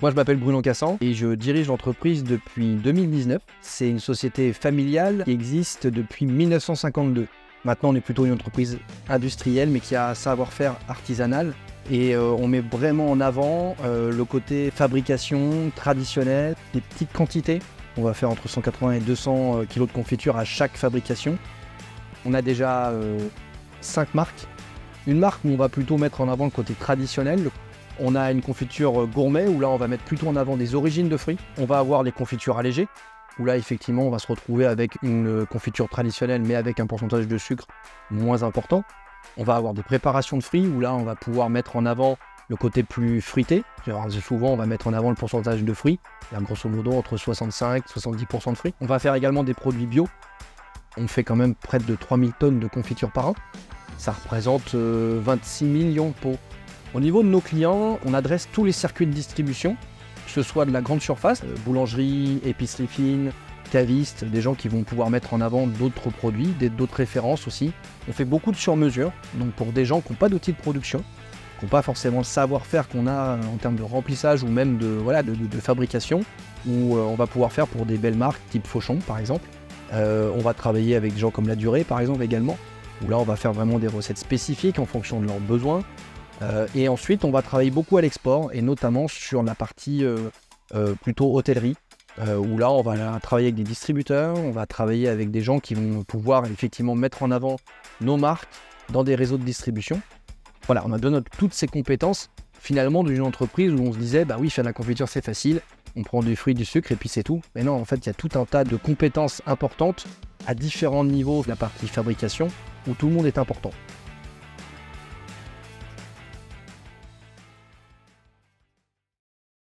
Moi, je m'appelle Bruno Cassan et je dirige l'entreprise depuis 2019. C'est une société familiale qui existe depuis 1952. Maintenant, on est plutôt une entreprise industrielle, mais qui a un savoir-faire artisanal. Et on met vraiment en avant le côté fabrication traditionnelle, des petites quantités. On va faire entre 180 et 200 kg de confiture à chaque fabrication. On a déjà 5 marques. Une marque où on va plutôt mettre en avant le côté traditionnel. On a une confiture gourmet où là on va mettre plutôt en avant des origines de fruits. On va avoir les confitures allégées où là effectivement on va se retrouver avec une confiture traditionnelle mais avec un pourcentage de sucre moins important. On va avoir des préparations de fruits où là on va pouvoir mettre en avant le côté plus fruité. Souvent on va mettre en avant le pourcentage de fruits. Il y a grosso modo entre 65 et 70% de fruits. On va faire également des produits bio. On fait quand même près de 3000 tonnes de confiture par an. Ça représente 26 millions de pots. Au niveau de nos clients, on adresse tous les circuits de distribution, que ce soit de la grande surface, boulangerie, épicerie fine, caviste, des gens qui vont pouvoir mettre en avant d'autres produits, d'autres références aussi. On fait beaucoup de sur-mesure, donc pour des gens qui n'ont pas d'outils de production, qui n'ont pas forcément le savoir-faire qu'on a en termes de remplissage ou même de fabrication, où on va pouvoir faire pour des belles marques type Fauchon par exemple. On va travailler avec des gens comme La Durée par exemple également, où là on va faire vraiment des recettes spécifiques en fonction de leurs besoins. Et ensuite, on va travailler beaucoup à l'export et notamment sur la partie plutôt hôtellerie, où là, on va travailler avec des distributeurs, on va travailler avec des gens qui vont pouvoir effectivement mettre en avant nos marques dans des réseaux de distribution. Voilà, on a donné toutes ces compétences finalement d'une entreprise où on se disait, bah oui, faire la confiture c'est facile, on prend du fruit, du sucre et puis c'est tout. Mais non, en fait, il y a tout un tas de compétences importantes à différents niveaux de la partie fabrication où tout le monde est important.